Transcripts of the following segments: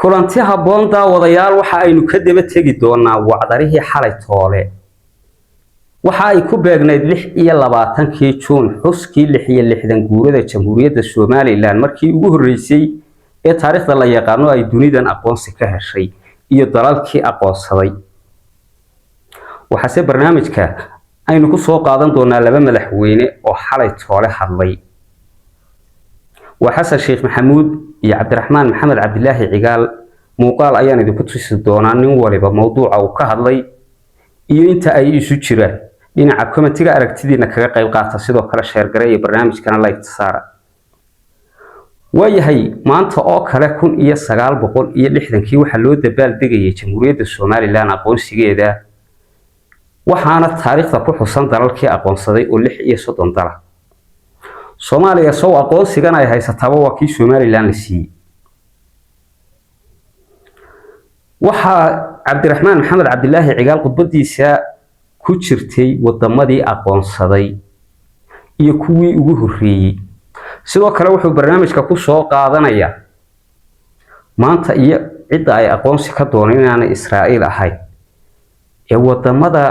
kulanti habboon daawadayaal waxa aynu ka daba tegi doonaa wacdarihii xalay toole waxa ay ku beegnayd 26 Juun xuskii 66 guurada Jamhuuriyadda Soomaaliland markii ugu horeysay ee taariikhda la yaqaano ay dunidan aqoonsi ka heshay iyo dalalkii aqoonsaday waxaase barnaamijka aynu ku soo qaadan doonaa laba madaxweyne oo xalay toole hadlay وحسن الشيخ محمود يا عبد الرحمن محمد عبد الله عقال موقال أيان إذا كنت تسدونا نولي بموضوع أو كهضلي أنت أي سجرة إن عبكم تيجا أركتدي إنك قيب قاطع سيدو كلا شهر قرية برنامج كان الله يتصار ويهي ما أنت كلا كون إيا سجال بقول إيا لحدن كيو حلو دبال دقيقة جمهورية الصومالي لا نقول سجيدا وحنا التاريخ تبوح حسن دلالك أقوم صديق ولح إيا صدن دلال Soomaaliya soo aqoonsigan ay haysataba waa kii Somaliland la siiyay waxa Cabdiraxmaan Maxamed Cabdilaahi Cigaal qodbadiisa ku jirtay wadamadii aqoonsaday iyo kuwii ugu horeeyay sidoo kale wuxuu barnaamijka ku soo qaadanaya maanta iyo cid ay aqoonsi ka doonayaan Israa'iil ahay ee wadamada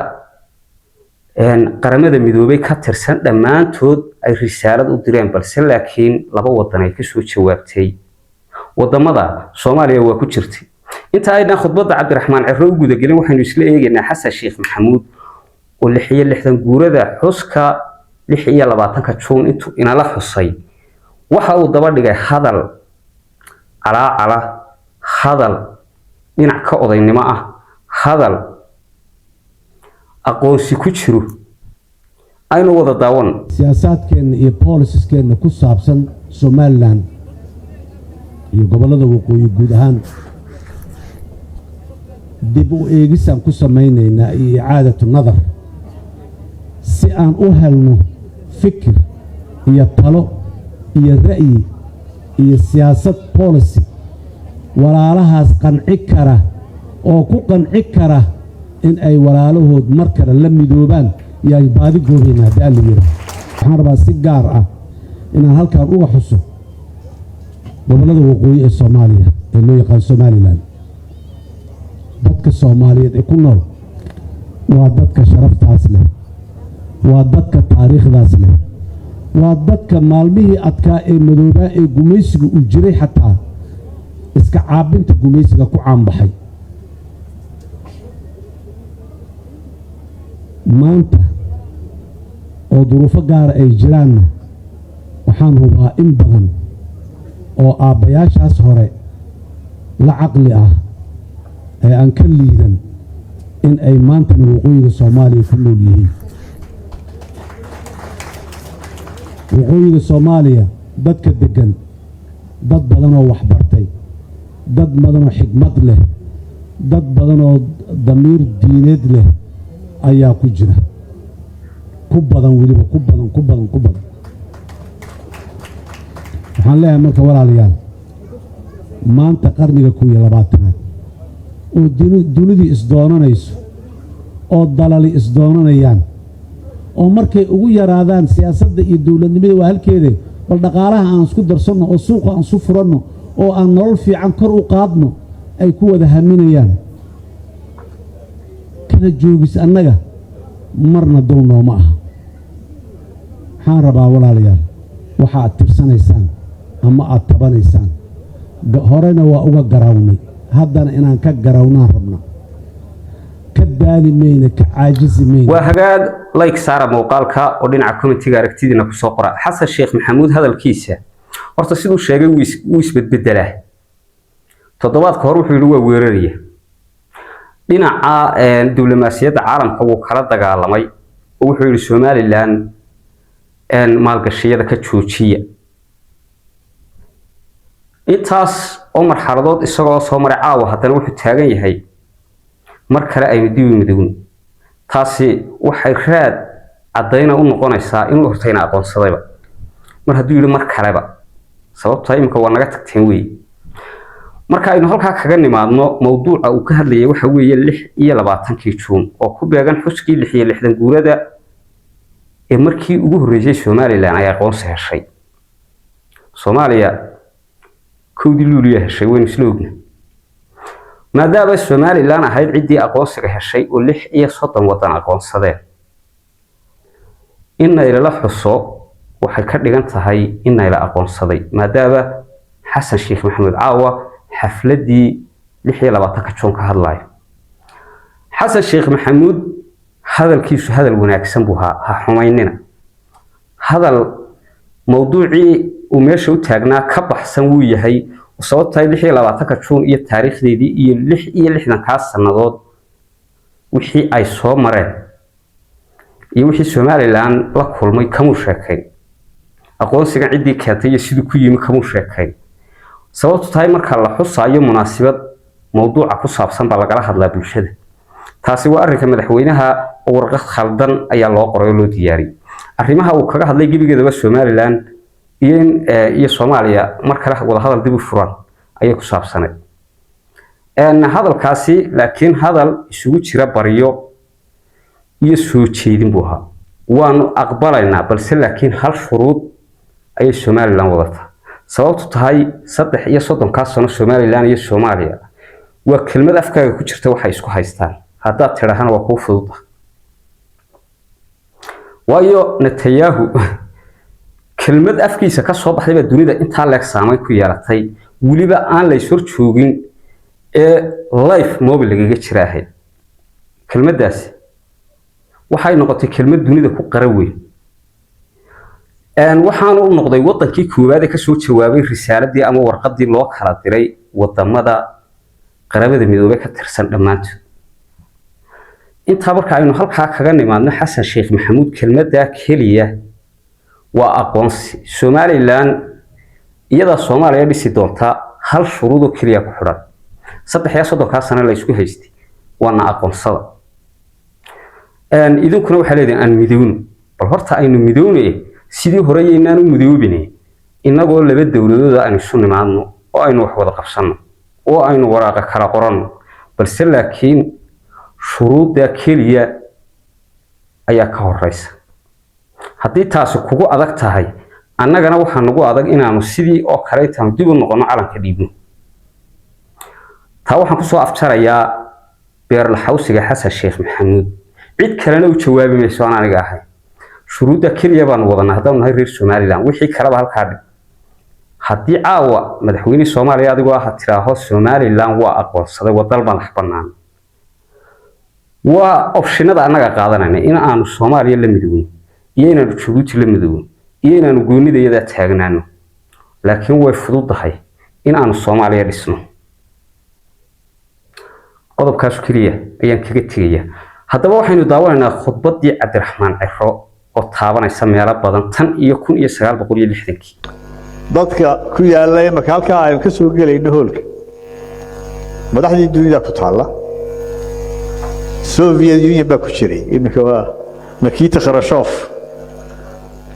qaramada midoobay ka tirsan dhamaantood ay risaalad u direen balse laakiin laba wadan ay ka soo jawaabtay wadamada Soomaaliya waa ku jirtay inta aydan khudbada Cabdiraxmaan Ciro u guda galin waxaanu isla eegaynaa Xasan Sheekh Maxamuud oo 66 guurada xuska 26 Juun intuu inala xusay waxa uu daba dhigay hadal hadal dhinac ka odaynimo ah hadal aqoonsi ku jiro aynu wada daawan siyaasadkeena iyo policies-keena ku saabsan Somaliland iyo gobolada waqooyi guud ahaan dib u eegisaan ku sameynayna iyo icaadatu nadar si aan u helno fikir iyo talo iyo ra'yi iyo siyaasad policy walaalahaas qanci kara oo ku qanci kara in ay walaalahood markale la midoobaan yaay baadi goobeena daaliyada waxaan rabaa si gaar ah inaan halkaan uga xuso gobolada waqooyi ee Soomaaliya ee loo yaqaan Somaliland dadka Soomaaliyeed ee ku nool waa dadka sharaftaas leh waa dadka taariikhdaas leh waa dadka maalmihii adkaa ee madoobaa ee gumaysiga u jiray xataa iska caabinta gumaysiga ku caanbaxay maanta oo duruufo gaar ay jiraan waxaan hubaa in badan oo aabbayaashaas hore la caqli ah ee aan ka liidan in ay maantana waqooyiga Soomaaliya ku nool yihiin waqooyiga Soomaaliya dadka degan dad badan oo wax bartay dad badan oo xigmad leh dad badan oo damiir diineed leh ayaa ku jira ku badan waliba ku badan waxaan leeyahay marka walaalayaal maanta qarniga 20 oo dunidii isdoonanayso oo dalali isdoonanayaan oo markay ugu yaraadaan siyaasadda iyo dawladnimada waa halkeeda bal dhaqaalaha aan isku darsanno oo suuqa aan su furanno oo aan nolol fiican kor u qaadno ay ku wada haminayaan kana joogis annaga marna doonno ma aha waxaan rabaa walaalayaal waxa aad tirsanaysaan ama aad tabanaysaan horena waa uga garawnay haddana inaan ka garawnaan rabna ka daali mayna ka caajisi mayna waa hagaag like saara muuqaalka oo dhinaca commentiga aragtidiina ku soo qora Xasan Sheekh Maxamuud hadalkiisa horta sidoo sheegay wuu isbedbedelaa toddobaadka hore wuxuu yiri waa weeraraya dhinaca diblomaasiyadda caalamka uu kala dagaalamay oo wuxuu yiri Somaliland maalgashiyada ka joojiya intaas oo marxaladood isagoo soo maray caawa haddana wuxuu taagan yahay mar kale aynu dib u midown taasi waxay raad cadayna u noqonaysaa inuu hortayna aqoonsadayba mar hadduu yiri mar kaleba sababtoo imka waa naga tagteen weey marka aynu halka kaga nimaadno mowduuca uu ka hadlayay waxa weeye 26 Juun oo ku beegan xuskii 66 guurada ee markii ugu horeysay Somaliland ay aqoonsi heshay Soomaaliya كودي لوليا هالشيء وين سلوكنا maadaama Somaliland ahayd cidii aqoonsiga heshay oo 6 iyo 30 wadan aqoonsadeen in ay la xuso waxay ka dhigan tahay in ay la aqoonsaday maadaama Xasan Sheikh Maxamed Caawa xafladii 26 ka Juun ka hadlay Xasan Sheikh Maxamuud hadalkiisu hadal wanaagsan buu ha xumaynina hadal mawduucii uu meesha u taagnaa ka baxsan wuu yahay sababtay 26 ka Juun iyo taariikhdeedii iyo 6 iyo 60 ka sanadood wixii ay soo mareen iyo wixii Somaliland la kulmay kamu sheekay aqoonsiga cidii keentay iyo sidoo ku yimi kamu sheekay sababtu tahay marka la xusaayo munaasabad mawduuca ku saabsan baa laga hadlaa bulshada taasi waa arrinka madaxweynaha warqad khaldan ayaa loo qoray loo diyaariyay arrimaha uu kaga hadlay gibigeedaba Somaliland iyo Soomaaliya marka la wada hadal dib u furan ayay ku saabsanay hadalkaasi laakiin hadal isugu jira bariyo iyo soo jeedin buu ahaa waanu aqbalaynaa balse laakiin hal shuruud ay Somaliland wadata sababtu tahay 3 iyo 30 ka sano Somaliland iyo Soomaaliya waa kelmad afkaaga ku jirta waxa isku haystaan hadda tiraahana waa ku fudud waayo Netanyahu kelmad afkiisa ka soo baxday dunida inta leeg saamay ku yeelatay waliba aan la soo joogin ee live mobile laga jiraahay kelmadaasi waxay noqotay kelmad dunida ku qaraway waxaan u noqday wadankii koowaad ee ka soo jawaabay risaaladii ama warqadii loo kala diray wadamada qaramada midoobay ka tirsan dhamaantood inta marka aynu halka kaga nimaadno Xasan Sheikh Maxamuud kelmadda kaliya waa aqoonsi Somaliland iyada Soomaaliya dhisi doonta hal shuruud oo kaliya ku xiran 3 ka sano la isku haystay waana aqoonsada idinkuna waxa leedahay aan midowno bal horta aynu midownay sidii hore yeynaan u midoobinay inagoo laba dawladood aan isu nimaadno oo aynu wax wada qabsano oo aynu waraaqa kala qoran balse laakiin shuruudda kaliya ayaa ka horeysa haddii taasi kugu adag tahay annagana waxa nagu adag inaanu sidii oo kale tan dib u noqono calanka dhiibno taa waxaan ku soo afjarayaa beer la xawsiga Xasan Sheikh Maxamuud cid kalena u jawaabi mayso aan aniga ahay shuruudda kaliya baan wadanaa haddaan nahay reer Somaliland wixii kalaba halka dhig haddii caawa madaxweynaha Soomaaliya adigoo ah tiraaho Somaliland waa aqoonsaday wadal madax bannaan waa optionada anaga qaadanayna in aanu Soomaaliya la midowno iyo inaanu Djibouti la midowno iyo inaanu goonidayada taagnaano laakiin way fududahay in aanu Soomaaliya dhisno qodobkaas kaliya ayaan kaga tagaya haddaba waxaynu daawanaynaa khudbadii Cabdiraxmaan Ciro oo taabanaysa meelo badan tan iyo 1960 dadka ku yaalay marka halka ay ka soo galayno hoolka madaxdii dunida ku taala Soviet Union baa ku jiray imika waa Nikita Khrushchev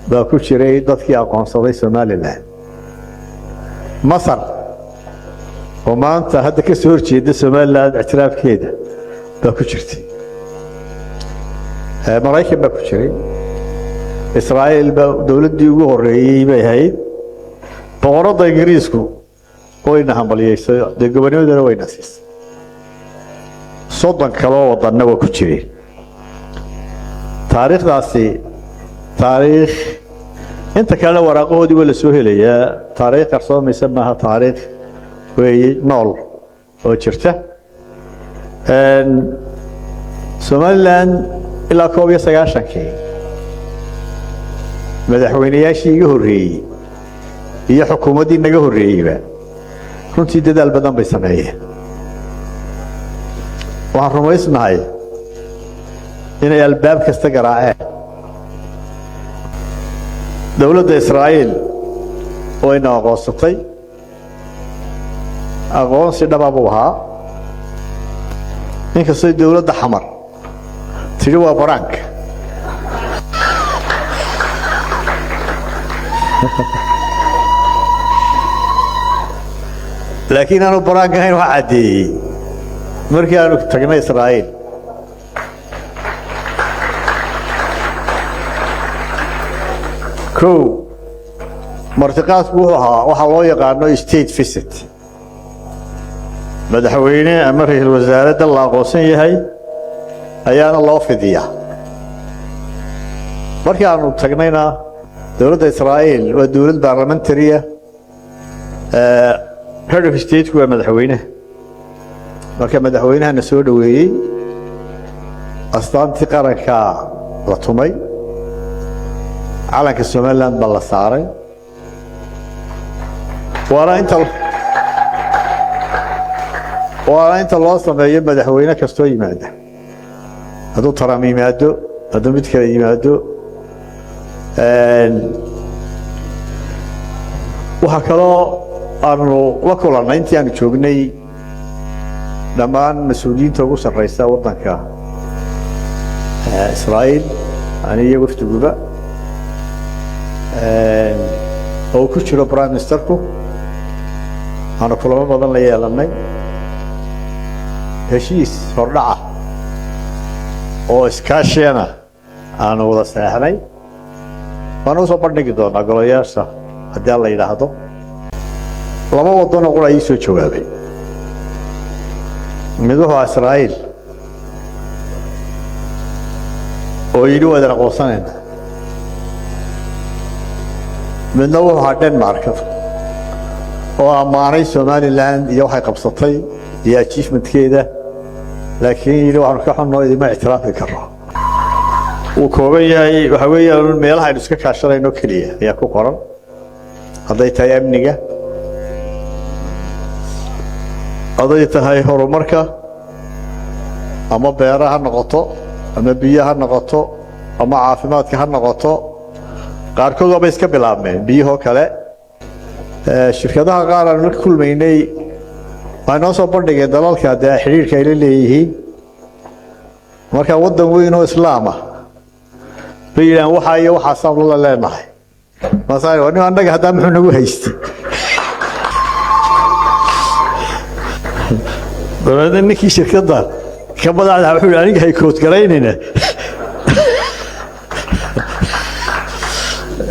baa ku jiray dadkii aqoonsaday Somaliland Masar oo maanta hadda ka soo horjeeda Somaliland ictiraafkeeda baa ku jirtay Mareykan baa ku jiray Israa'iil baa dawladdii ugu horeeyay bay ahayd boqorada Ingiriisku wayna hambalyeysay gobonadana wayna siisay soddon kale wadanna waa ku jireen taariikhdaasi taariikh inta kale waraaqoodii waa la soo helayaa taariikh qarsoomaysa maaha taariikh way nool oo jirta Somaliland ilaa 19 madaxweynayaashii iga horeeyay iyo xukuumaddii naga horeeyayba runtii dadaal badan bay sameeyeen waxaan rumaysnahay inay albaab kasta garaaceen dawladda Israa'iil oo ina aqoonsatay aqoonsi dhab buu ahaa inkastoo dawladda xamar tiri waa barank laakiin aanu barank ahayn waxa cadeeyay markii aanu tagnay Israa'iil ko martiqaadku wuxuu ahaa waxa loo yaqaano state visit madaxweyne ama ra'iisul wasaaradda la aqoonsan yahay ayaana loo fidiyaa markii aanu tagnayna dowladda Israa'iil waa dowlad baarlamentariya head of state waa madaxweyne marka madaxweynahana soo dhaweeyay astaantii qaranka la tumay calanka Somaliland baa la saaray waana inta loo sameeyo madaxweyne kastoo yimaada hadduu Trump yimaado hadduu mid kale yimaado waxa kaloo aanu la kulannay intii aanu joognay dhammaan mas-uuliyiinta ugu sarreysa waddanka Israa'iil aniga wafdiguba oo ku jiro prime ministerku aanu kulamo badan la yeelannay heshiis hordhaca oo iskaashiyana aanu wada saxnay waanu soo bandhigi doonaa golayaasha haddii la yiraahdo laba waddan oo ay soo jawaabay miduhu Israa'iil oo yiri wada aqoonsanayna midna waa Denmark oo amaanay Somaliland iyo waxay qabsatay iyo achievementkeeda laakiin yiri waxaan ka xunno idima ictiraafi karo uu kooban yahay waxa weeyaan meelaha aynu iska kaashanayno kaliya ayaa ku qoran hadday tahay amniga hadday tahay horumarka ama beeraha noqoto ama biyaha noqoto ama caafimaadka ha noqoto qaarkood waa iska bilaabmeen biyaha kale shirkadaha qaar aan la kulmaynay waxay soo bandhigeen dalalka xiriirka ay leeyihiin marka waddan weyn oo islaam ah bayaan waxa iyo waxa sabab la leenahay masaay wani annaga hadda muxuu nagu haystay dowladda ninkii shirkadda ka badacda wuxuu aniga hay kood garaynayna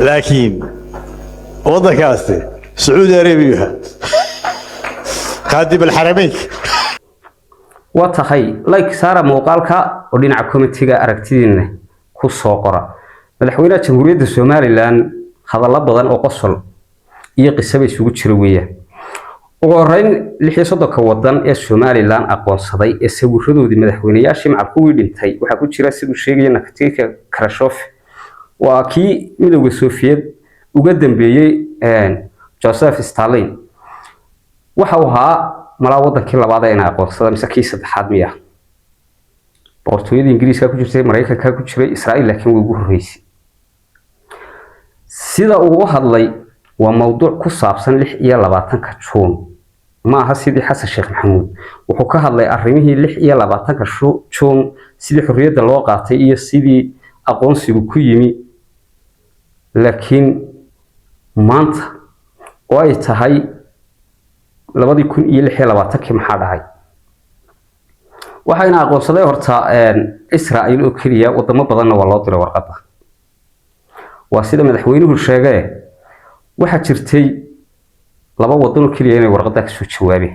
laakiin waddankaasi Saudi Arabia qaadib al-Haramayn وتخي لايك سارة موقالك ودينا كوميتيغا أركتيدين ku soo qora madaxweynaha jamhuuriyadda Soomaaliland hadallo badan oo qosol iyo qisab isugu jira weeyaan ugu horeyn 600 wadan ee Soomaaliland aqoonsaday ee sawiradoodii madaxweynayaashii macquul dhintay waxa ku jira sidoo sheegay Nikita Khrushchev waa kii midowga Soviet uga dambeeyay Joseph Stalin waxa uu ahaa malaa wadankii labaad ee aqoonsaday mise kii saddexaad miya boqortooyada Ingiriiska ku jirtay Mareykanka ku jiray Israa'iil laakiin way ugu horeysay sida uu hadlay waa mowduuc ku saabsan 26 Juun ma aha sidii Xasan Sheekh Maxamuud wuxuu ka hadlay arrimihii 26 Juun sidii xorriyadda loo qaatay iyo sidii aqoonsigu ku yimi laakiin maanta oo ay tahay 2026 maxaa dhacay waxayna aqoonsaday horta Israa'iil oo kaliya wadamo badan oo loo diray warqada waa sida madaxweynuhu sheegay waxa jirtay laba wadan oo kaliya inay warqada ka soo jawaabeen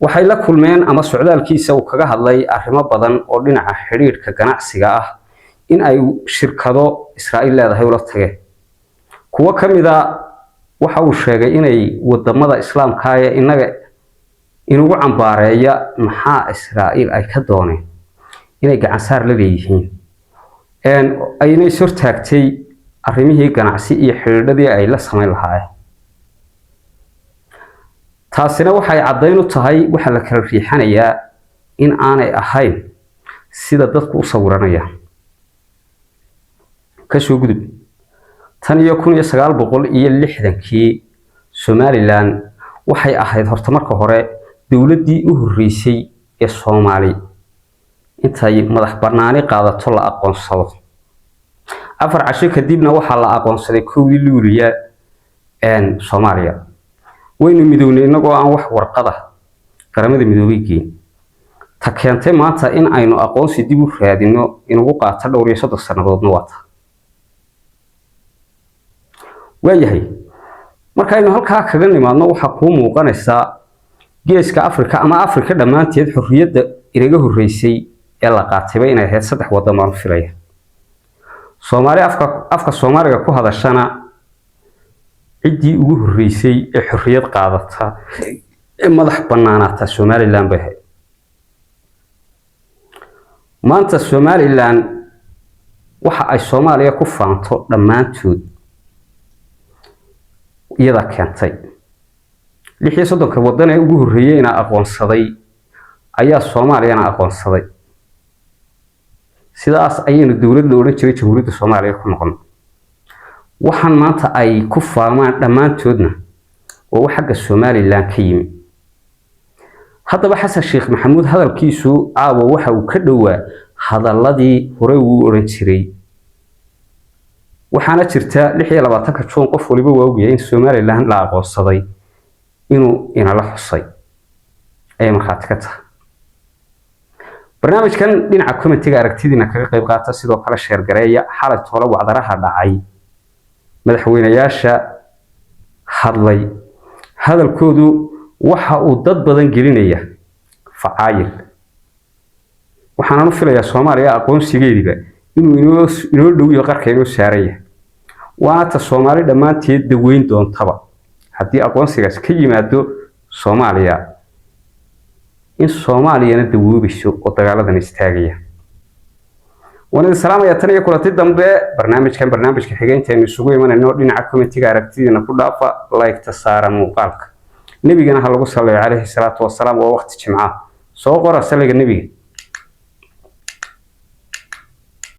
waxay la kulmeen ama socdaalkiisa uu kaga hadlay arrimo badan oo dhinaca xiriirka ganacsiga ah in ay shirkado Israa'iil leedahay ula tageen kuwa kamida waxa uu sheegay inay wadamada islaamka ah inaga inuu cambaareeya maxaa Israa'iil ay ka dooneen inay gacan saar la leeyihiin aynay soo taagtay arrimihii ganacsi iyo xiriiradii ay la sameyn lahaayeen taasina waxay cadeyn u tahay waxa la kala riixanayaa in aanay ahayn sida dadku u sawiranayaan ka soo gudub tan iyo 1960kii Somaliland waxay ahayd horta marka hore dawladdii u horeysay ee Soomaali intay madax banaani qaadato la aqoonsado afar casho kadibna waxa la aqoonsaday koowii Luuliya Soomaaliya waynu midownay inagoo aan wax warqada qaramada midoobay ta keentay maanta in aynu aqoonsi dib u raadino inagu qaato dhowr iyo 3 sanadoodna wata waayahay markaynu halkaa kaga nimaadno waxaa kuu muuqanaysaa geeska Afrika ama Afrika dhammaanteed xorriyadda inaga horreysay ee la qaatay inay ahayd 3 waddan baan filaya. Soomaali afka Soomaaliga ku hadashana ciddii ugu horreysay ee xorriyad qaadata ee madax bannaanaata Somaliland bay ahayd. maanta Somaliland waxa ay Soomaaliya ku faanto dhammaantood iyada keentay 36 waddan ee ugu horreeyayna aqoonsaday ayaa Soomaaliyana aqoonsaday. sidaas ayaynu dawladda oran jiray Jamhuuriyadda Soomaaliya ku noqon. waxaan maanta ay ku faamaan dhammaantoodna oo xagga Somaliland ka yimi. haddaba Xasan Sheekh Maxamuud hadalkiisu caawa waxa uu ka dhawaa hadalladii hore uu oran jiray. waxaana jirta 26 Juun qof waliba waa ogyahay in Somaliland la aqoonsaday inuu inala xusay ay marxaad ka tahay. barnaamijkan dhinaca committee-ga aragtidiina kaga qayb qaata sidoo kale share gareeya xalay toole wacdaraha dhacay madaxweynayaasha hadlay hadalkoodu waxa uu dad badan gelinaya facaayil. waxaan filayaa Soomaaliya aqoonsigeediba inuu inoo dhow yahay qarka inuu saaraya. waata Soomaali dhammaanteed daweyn doontaba haddii aqoonsigaas ka yimaado Soomaaliya in Soomaaliyana dawoobiso oo dagaaladan istaagaya. وانا السلام يا تاني كل تدم برنامج كان برنامج كحجين تاني سوي من النوع دين عكم تيجي عرفتي أنا كل دافع لايك تسارع موقعك. نبي جنا هلا صلى عليه الصلاة والسلام ووقت جمعة. سوق ورا سلك النبي.